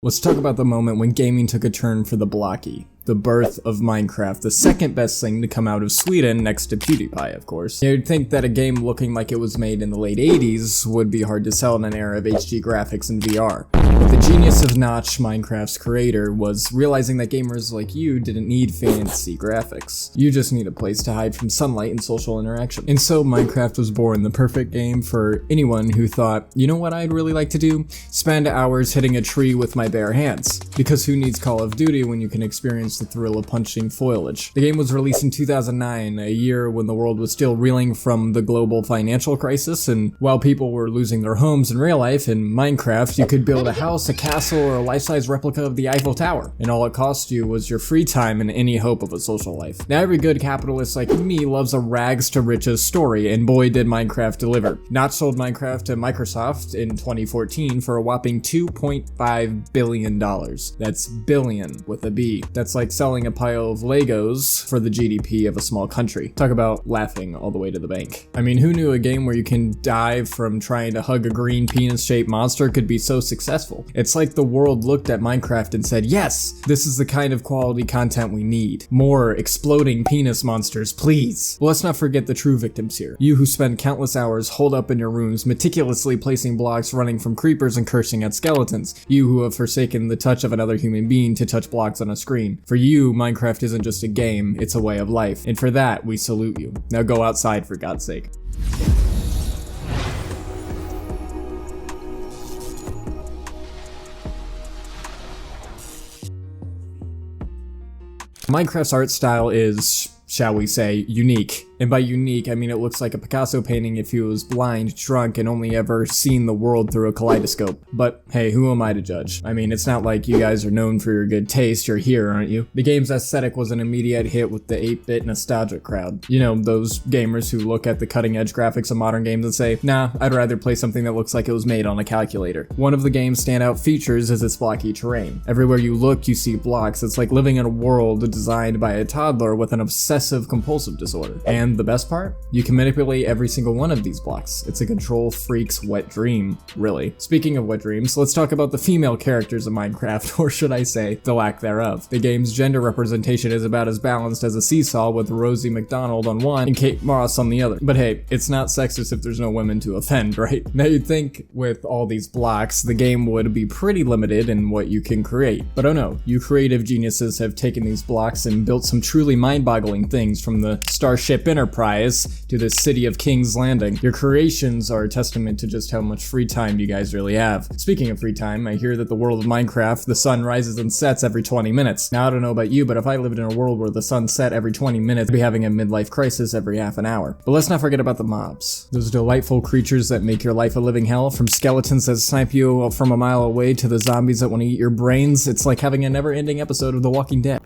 Let's talk about the moment when gaming took a turn for the blocky. The birth of Minecraft, the second best thing to come out of Sweden next to PewDiePie, of course. You'd think that a game looking like it was made in the late 80s would be hard to sell in an era of HD graphics and VR. But the genius of Notch, Minecraft's creator, was realizing that gamers like you didn't need fancy graphics. You just need a place to hide from sunlight and social interaction. And so Minecraft was born, the perfect game for anyone who thought, you know what I'd really like to do? Spend hours hitting a tree with my bare hands. Because who needs Call of Duty when you can experience the thrill of punching foliage? The game was released in 2009, a year when the world was still reeling from the global financial crisis, and while people were losing their homes in real life, in Minecraft you could build a house, a castle, or a life-size replica of the Eiffel Tower, and all it cost you was your free time and any hope of a social life. Now every good capitalist like me loves a rags to riches story, and boy did Minecraft deliver. Notch sold Minecraft to Microsoft in 2014 for a whopping $2.5 billion. That's billion with a B. That's like selling a pile of Legos for the GDP of a small country. Talk about laughing all the way to the bank. I mean, who knew a game where you can dive from trying to hug a green penis-shaped monster could be so successful? It's like the world looked at Minecraft and said, yes, this is the kind of quality content we need. More exploding penis monsters, please. Well, let's not forget the true victims here. You who spend countless hours holed up in your rooms, meticulously placing blocks, running from creepers and cursing at skeletons. You who have forsaken the touch of another human being to touch blocks on a screen. For you, Minecraft isn't just a game, it's a way of life. And for that, we salute you. Now go outside, for God's sake. Minecraft's art style is, shall we say, unique. And by unique, I mean it looks like a Picasso painting if he was blind, drunk, and only ever seen the world through a kaleidoscope. But hey, who am I to judge? I mean, it's not like you guys are known for your good taste, you're here, aren't you? The game's aesthetic was an immediate hit with the 8-bit nostalgic crowd. You know, those gamers who look at the cutting-edge graphics of modern games and say, nah, I'd rather play something that looks like it was made on a calculator. One of the game's standout features is its blocky terrain. Everywhere you look, you see blocks. It's like living in a world designed by a toddler with an obsessive-compulsive disorder. And the best part? You can manipulate every single one of these blocks. It's a control freak's wet dream, really. Speaking of wet dreams, let's talk about the female characters of Minecraft, or should I say, the lack thereof. The game's gender representation is about as balanced as a seesaw with Rosie McDonald on one and Kate Moss on the other. But hey, it's not sexist if there's no women to offend, right? Now you'd think with all these blocks, the game would be pretty limited in what you can create. But oh no, you creative geniuses have taken these blocks and built some truly mind-boggling things, from the Starship Enterprise to the city of King's Landing. Your creations are a testament to just how much free time you guys really have. Speaking of free time, I hear that the world of Minecraft, the sun rises and sets every 20 minutes. Now I don't know about you, but if I lived in a world where the sun set every 20 minutes, I'd be having a midlife crisis every half an hour. But let's not forget about the mobs. Those delightful creatures that make your life a living hell, from skeletons that snipe you from a mile away to the zombies that want to eat your brains. It's like having a never-ending episode of The Walking Dead.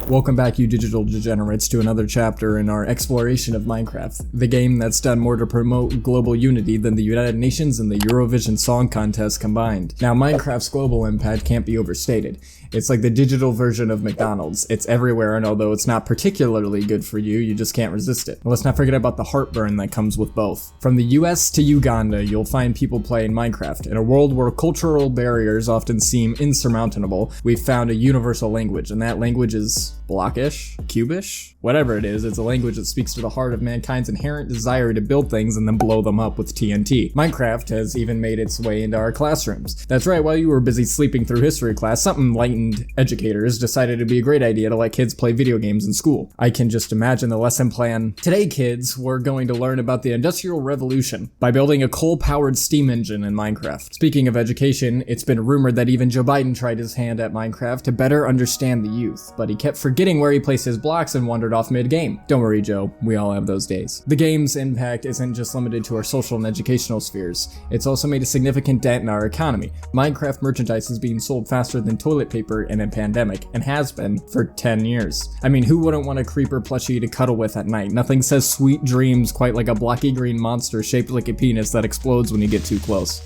Welcome back, you digital degenerates, to another chapter in our exploration of Minecraft, the game that's done more to promote global unity than the United Nations and the Eurovision Song Contest combined. Now, Minecraft's global impact can't be overstated. It's like the digital version of McDonald's. It's everywhere, and although it's not particularly good for you, you just can't resist it. Let's not forget about the heartburn that comes with both. From the US to Uganda, you'll find people playing Minecraft. In a world where cultural barriers often seem insurmountable, we've found a universal language, and that language is blockish, cubish, whatever it is. It's a language that speaks to the heart of mankind's inherent desire to build things and then blow them up with TNT. Minecraft has even made its way into our classrooms. That's right, while you were busy sleeping through history class, some enlightened educators decided it'd be a great idea to let kids play video games in school. I can just imagine the lesson plan. Today, kids, we're going to learn about the Industrial Revolution by building a coal-powered steam engine in Minecraft. Speaking of education, it's been rumored that even Joe Biden tried his hand at Minecraft to better understand the youth, but he kept forgetting where he placed his blocks and wandered off mid-game. Don't worry, Joe, we all have those days. The game's impact isn't just limited to our social and educational spheres. It's also made a significant dent in our economy. Minecraft merchandise is being sold faster than toilet paper in a pandemic, and has been for 10 years. I mean, who wouldn't want a creeper plushie to cuddle with at night? Nothing says sweet dreams quite like a blocky green monster shaped like a penis that explodes when you get too close.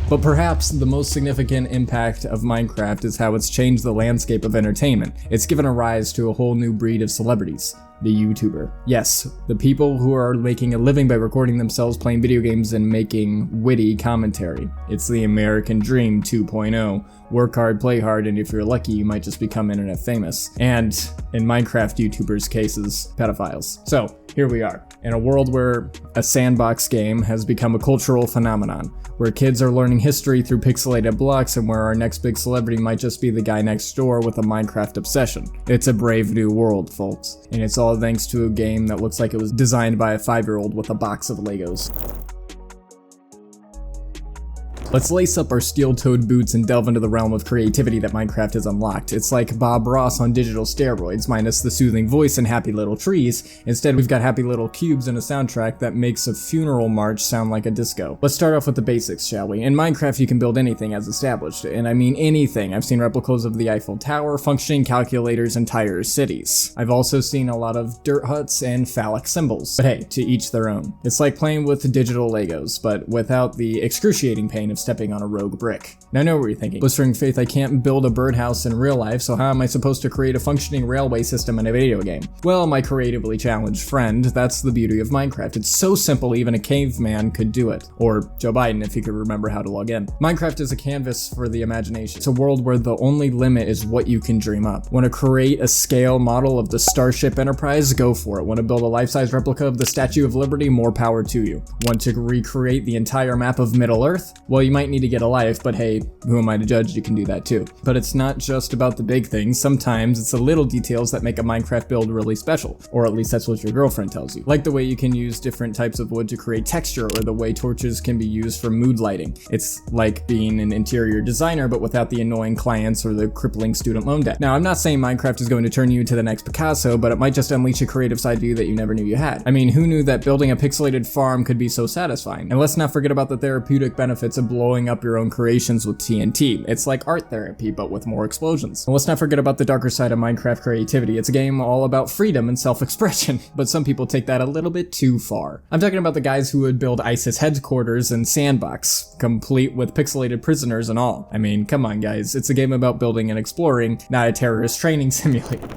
But perhaps the most significant impact of Minecraft is how it's changed the landscape of entertainment. It's given a rise to a whole new breed of celebrities. the YouTuber. Yes, the people who are making a living by recording themselves playing video games and making witty commentary. It's the American Dream 2.0. Work hard, play hard, and if you're lucky, you might just become internet famous. And in Minecraft YouTubers' cases, pedophiles. So, here we are, in a world where a sandbox game has become a cultural phenomenon, where kids are learning history through pixelated blocks and where our next big celebrity might just be the guy next door with a Minecraft obsession. It's a brave new world, folks. And it's all thanks to a game that looks like it was designed by a 5-year-old with a box of Legos. Let's lace up our steel-toed boots and delve into the realm of creativity that Minecraft has unlocked. It's like Bob Ross on digital steroids, minus the soothing voice and happy little trees. Instead, we've got happy little cubes and a soundtrack that makes a funeral march sound like a disco. Let's start off with the basics, shall we? In Minecraft, you can build anything as established, and I mean anything. I've seen replicas of the Eiffel Tower, functioning calculators, entire cities. I've also seen a lot of dirt huts and phallic symbols. But hey, to each their own. It's like playing with digital Legos, but without the excruciating pain of stepping on a rogue brick. Now I know what you're thinking. BlisteringFaith, I can't build a birdhouse in real life, so how am I supposed to create a functioning railway system in a video game? Well, my creatively challenged friend, that's the beauty of Minecraft. It's so simple even a caveman could do it. Or Joe Biden if he could remember how to log in. Minecraft is a canvas for the imagination. It's a world where the only limit is what you can dream up. Want to create a scale model of the Starship Enterprise? Go for it. Want to build a life-size replica of the Statue of Liberty? More power to you. Want to recreate the entire map of Middle-earth? Well, you might need to get a life, but hey, who am I to judge? You can do that too. But it's not just about the big things. Sometimes it's the little details that make a Minecraft build really special, or at least that's what your girlfriend tells you. Like the way you can use different types of wood to create texture, or the way torches can be used for mood lighting. It's like being an interior designer, but without the annoying clients or the crippling student loan debt. Now, I'm not saying Minecraft is going to turn you into the next Picasso, but it might just unleash a creative side to you that you never knew you had. I mean, who knew that building a pixelated farm could be so satisfying? And let's not forget about the therapeutic benefits of blowing up your own creations with TNT. It's like art therapy, but with more explosions. And let's not forget about the darker side of Minecraft creativity. It's a game all about freedom and self-expression, but some people take that a little bit too far. I'm talking about the guys who would build ISIS headquarters in Sandbox, complete with pixelated prisoners and all. I mean, come on guys, it's a game about building and exploring, not a terrorist training simulator.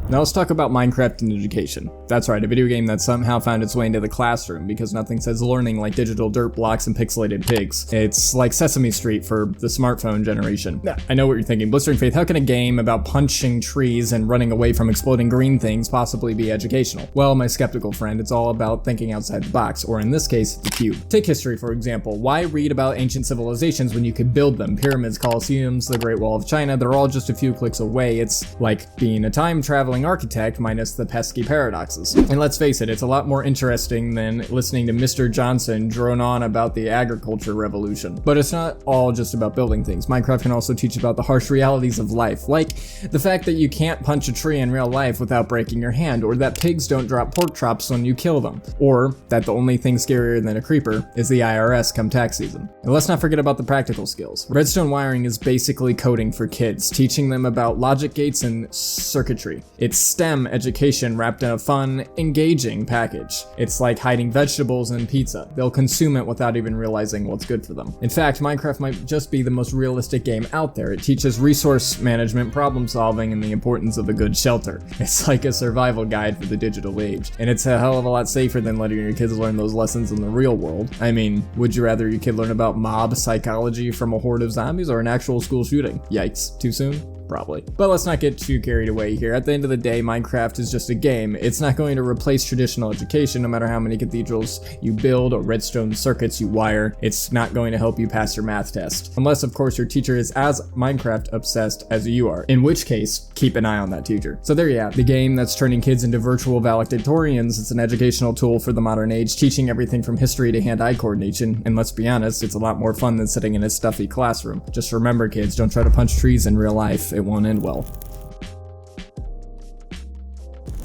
Now let's talk about Minecraft and education. That's right, a video game that somehow found its way into the classroom because nothing says learning like digital dirt blocks and pixelated pigs. It's like Sesame Street for the smartphone generation. Yeah, I know what you're thinking. BlisteringFaith, how can a game about punching trees and running away from exploding green things possibly be educational? Well, my skeptical friend, it's all about thinking outside the box, or in this case, the cube. Take history, for example. Why read about ancient civilizations when you could build them? Pyramids, Colosseums, the Great Wall of China, they're all just a few clicks away. It's like being a time-traveling architect minus the pesky paradoxes. And let's face it, it's a lot more interesting than listening to Mr. Johnson drone on about the agriculture revolution. But it's not all just about building things. Minecraft can also teach about the harsh realities of life, like the fact that you can't punch a tree in real life without breaking your hand, or that pigs don't drop pork chops when you kill them, or that the only thing scarier than a creeper is the IRS come tax season. And let's not forget about the practical skills. Redstone wiring is basically coding for kids, teaching them about logic gates and circuitry. It's STEM education wrapped in a fun, engaging package. It's like hiding vegetables in pizza. They'll consume it without even realizing what's good for them. In fact, Minecraft might just be the most realistic game out there. It teaches resource management, problem solving, and the importance of a good shelter. It's like a survival guide for the digital age. And it's a hell of a lot safer than letting your kids learn those lessons in the real world. I mean, would you rather your kid learn about mob psychology from a horde of zombies or an actual school shooting? Yikes, too soon? Probably. But let's not get too carried away here. At the end of the day, Minecraft is just a game. It's not going to replace traditional education, no matter how many cathedrals you build or redstone circuits you wire. It's not going to help you pass your math test. Unless, of course, your teacher is as Minecraft obsessed as you are, in which case, keep an eye on that teacher. So there you have the game that's turning kids into virtual valedictorians. It's an educational tool for the modern age, teaching everything from history to hand-eye coordination. And let's be honest, it's a lot more fun than sitting in a stuffy classroom. Just remember, kids, don't try to punch trees in real life. It won't end well.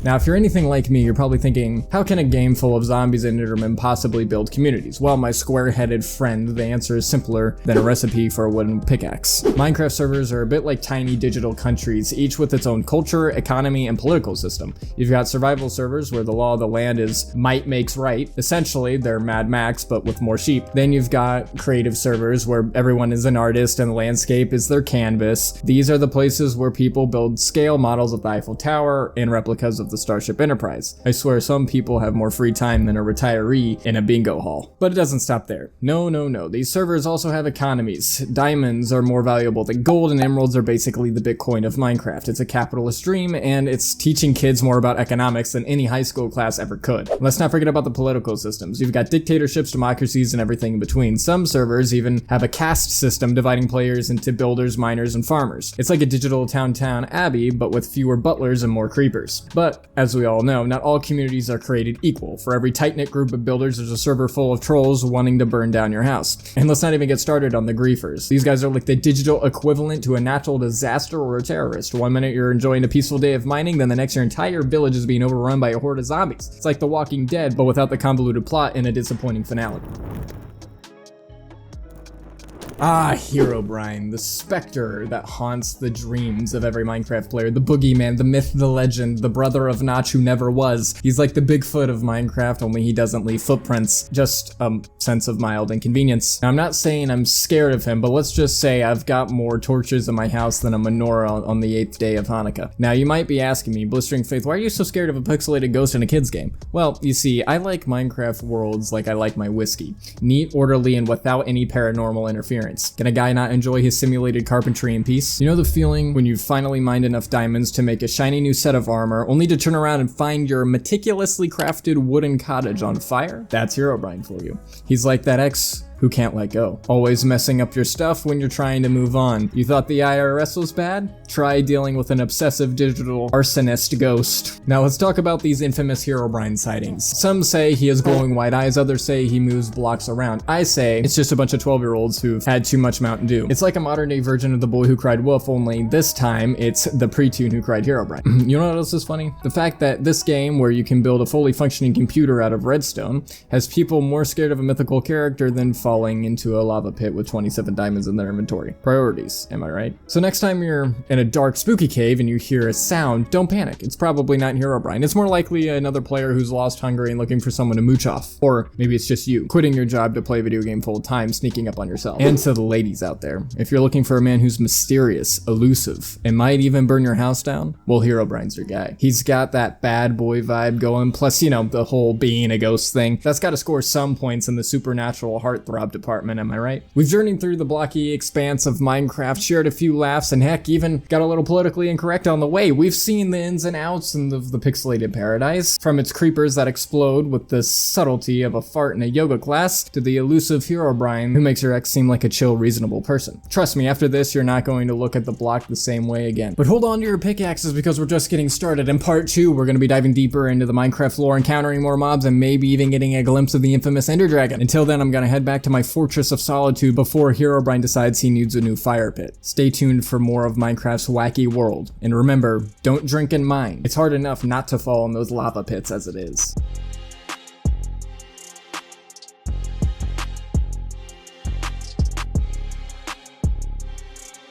Now, if you're anything like me, you're probably thinking, how can a game full of zombies and Endermen possibly build communities? Well, my square-headed friend, the answer is simpler than a recipe for a wooden pickaxe. Minecraft servers are a bit like tiny digital countries, each with its own culture, economy, and political system. You've got survival servers where the law of the land is might makes right. Essentially, they're Mad Max, but with more sheep. Then you've got creative servers where everyone is an artist and the landscape is their canvas. These are the places where people build scale models of the Eiffel Tower and replicas of the Starship Enterprise. I swear some people have more free time than a retiree in a bingo hall. But it doesn't stop there. No. These servers also have economies. Diamonds are more valuable than gold, and emeralds are basically the Bitcoin of Minecraft. It's a capitalist dream, and it's teaching kids more about economics than any high school class ever could. Let's not forget about the political systems. You've got dictatorships, democracies, and everything in between. Some servers even have a caste system dividing players into builders, miners, and farmers. It's like a digital Town Abbey, but with fewer butlers and more creepers. But, as we all know, not all communities are created equal. For every tight-knit group of builders, there's a server full of trolls wanting to burn down your house. And let's not even get started on the griefers. These guys are like the digital equivalent to a natural disaster or a terrorist. One minute you're enjoying a peaceful day of mining, then the next your entire village is being overrun by a horde of zombies. It's like The Walking Dead, but without the convoluted plot and a disappointing finale. Ah, Herobrine, the specter that haunts the dreams of every Minecraft player, the boogeyman, the myth, the legend, the brother of Notch who never was. He's like the Bigfoot of Minecraft, only he doesn't leave footprints, just a sense of mild inconvenience. Now, I'm not saying I'm scared of him, but let's just say I've got more torches in my house than a menorah on the 8th day of Hanukkah. Now, you might be asking me, BlisteringFaith, why are you so scared of a pixelated ghost in a kid's game? Well, you see, I like Minecraft worlds like I like my whiskey. Neat, orderly, and without any paranormal interference. Can a guy not enjoy his simulated carpentry in peace? You know the feeling when you've finally mined enough diamonds to make a shiny new set of armor, only to turn around and find your meticulously crafted wooden cottage on fire? That's Herobrine for you. He's like that ex who can't let go. Always messing up your stuff when you're trying to move on. You thought the IRS was bad? Try dealing with an obsessive digital arsonist ghost. Now let's talk about these infamous Herobrine sightings. Some say he has glowing white eyes, others say he moves blocks around. I say it's just a bunch of 12-year-olds who've had too much Mountain Dew. It's like a modern day version of The Boy Who Cried Wolf, only this time it's the pre-tune who cried Herobrine. You know what else is funny? The fact that this game, where you can build a fully functioning computer out of redstone, has people more scared of a mythical character than falling into a lava pit with 27 diamonds in their inventory. Priorities, am I right? So next time you're in a dark, spooky cave and you hear a sound, don't panic. It's probably not Herobrine. It's more likely another player who's lost hunger and looking for someone to mooch off. Or maybe it's just you, quitting your job to play a video game full time, sneaking up on yourself. And to the ladies out there, if you're looking for a man who's mysterious, elusive, and might even burn your house down, well, Herobrine's your guy. He's got that bad boy vibe going, plus, you know, the whole being a ghost thing. That's gotta score some points in the supernatural heartthrob department, am I right? We've journeyed through the blocky expanse of Minecraft, shared a few laughs, and heck, even got a little politically incorrect on the way. We've seen the ins and outs of the pixelated paradise, from its creepers that explode with the subtlety of a fart in a yoga class, to the elusive Herobrine who makes your ex seem like a chill, reasonable person. Trust me, after this, you're not going to look at the block the same way again. But hold on to your pickaxes because we're just getting started. In part 2, we're going to be diving deeper into the Minecraft lore, encountering more mobs, and maybe even getting a glimpse of the infamous Ender Dragon. Until then, I'm going to head back to my Fortress of Solitude before Herobrine decides he needs a new fire pit. Stay tuned for more of Minecraft's wacky world. And remember, don't drink and mine. It's hard enough not to fall in those lava pits as it is.